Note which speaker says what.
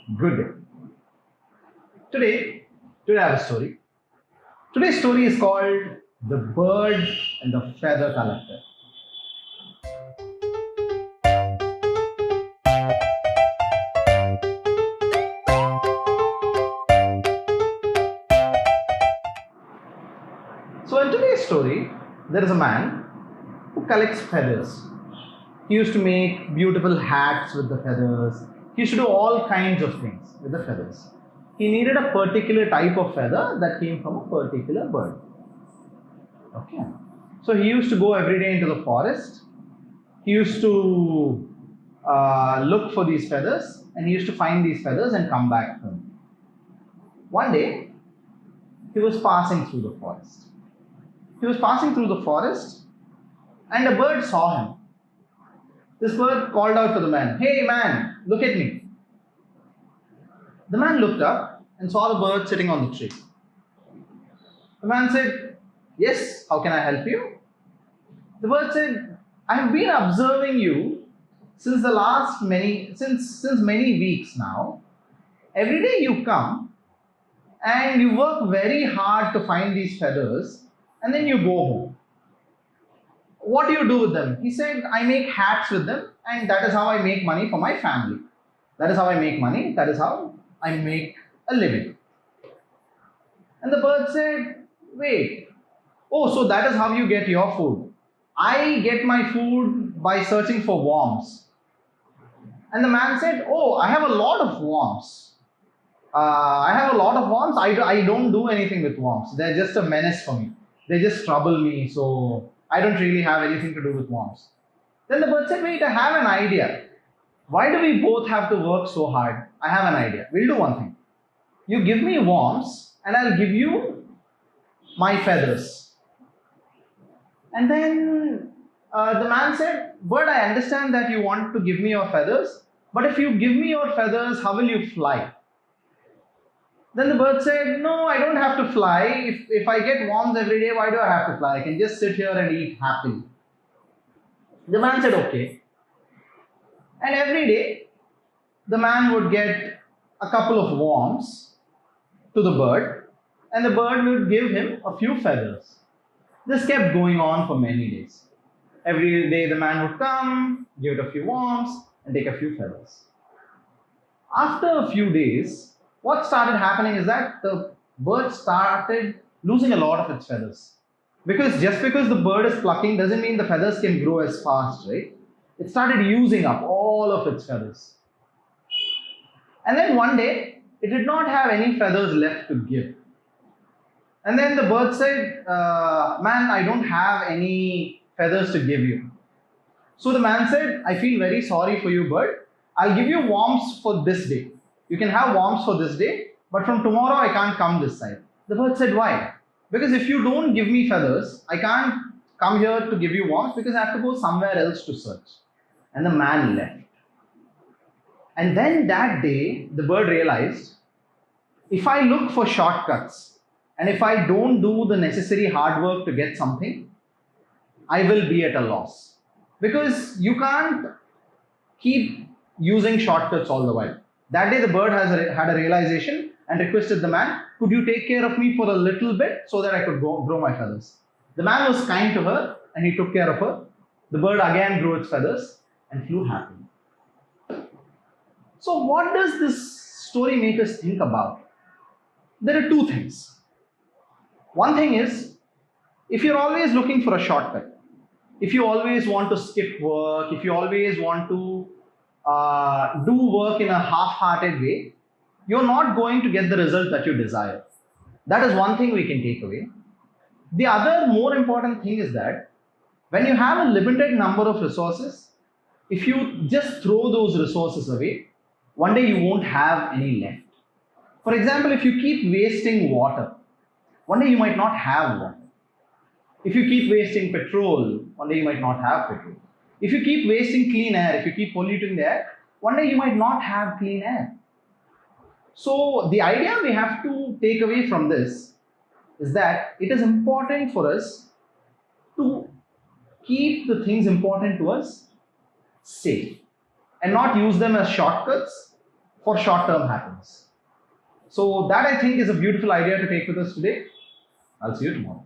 Speaker 1: Good day. Today I have a story. Today's story is called The Bird and the Feather Collector. So, in today's story, there is a man who collects feathers. He used to make beautiful hats with the feathers. He used to do all kinds of things with the feathers. He needed a particular type of feather that came from a particular bird. Okay. So he used to go every day into the forest. He used to look for these feathers, and he used to find these feathers and come back home. One day, he was passing through the forest. He was passing through the forest, and a bird saw him. This bird called out to the man, "Hey man, look at me." The man looked up and saw the bird sitting on the tree. The man said, "Yes, how can I help you?" The bird said, "I have been observing you since since many weeks now. Every day you come and you work very hard to find these feathers, and then you go home. What do you do with them?" He said, "I make hats with them, and that is how I make money for my family. That is how I make money. That is how I make a living." And the bird said, "Wait, oh, so that is how you get your food. I get my food by searching for worms." And the man said, "Oh, I have a lot of worms. I have a lot of worms. I don't do anything with worms. They're just a menace for me. They just trouble me. So I don't really have anything to do with worms." Then the bird said, "Wait, I have an idea. Why do we both have to work so hard? I have an idea. We'll do one thing. You give me worms, and I'll give you my feathers." And then the man said, "Bird, I understand that you want to give me your feathers, but if you give me your feathers, how will you fly?" Then the bird said, "No, I don't have to fly. If I get worms every day, why do I have to fly? I can just sit here and eat happily." The man said, "Okay." And every day, the man would get a couple of worms to the bird, and the bird would give him a few feathers. This kept going on for many days. Every day, the man would come, give it a few worms, and take a few feathers. After a few days, what started happening is that the bird started losing a lot of its feathers. Because just because the bird is plucking doesn't mean the feathers can grow as fast, right? It started using up all of its feathers. And then one day, it did not have any feathers left to give. And then the bird said, "Man, I don't have any feathers to give you." So the man said, "I feel very sorry for you, bird. I'll give you worms for this day. You can have worms for this day, but from tomorrow I can't come this side." The bird said, "Why?" "Because if you don't give me feathers, I can't come here to give you worms because I have to go somewhere else to search." And the man left. And then that day, the bird realized, if I look for shortcuts and if I don't do the necessary hard work to get something, I will be at a loss. Because you can't keep using shortcuts all the while. That day, the bird had a realization and requested the man, "Could you take care of me for a little bit so that I could grow my feathers?" The man was kind to her and he took care of her. The bird again grew its feathers and flew happily. So, what does this story make us think about? There are two things. One thing is, if you're always looking for a shortcut, if you always want to skip work, if you always want to do work in a half-hearted way, you're not going to get the result that you desire. That is one thing we can take away. The other more important thing is that when you have a limited number of resources, if you just throw those resources away, one day you won't have any left. For example, if you keep wasting water, one day you might not have water. If you keep wasting petrol, one day you might not have petrol. If you keep wasting clean air, if you keep polluting the air, one day you might not have clean air. So the idea we have to take away from this is that it is important for us to keep the things important to us safe and not use them as shortcuts for short-term happiness. So that I think is a beautiful idea to take with us today. I'll see you tomorrow.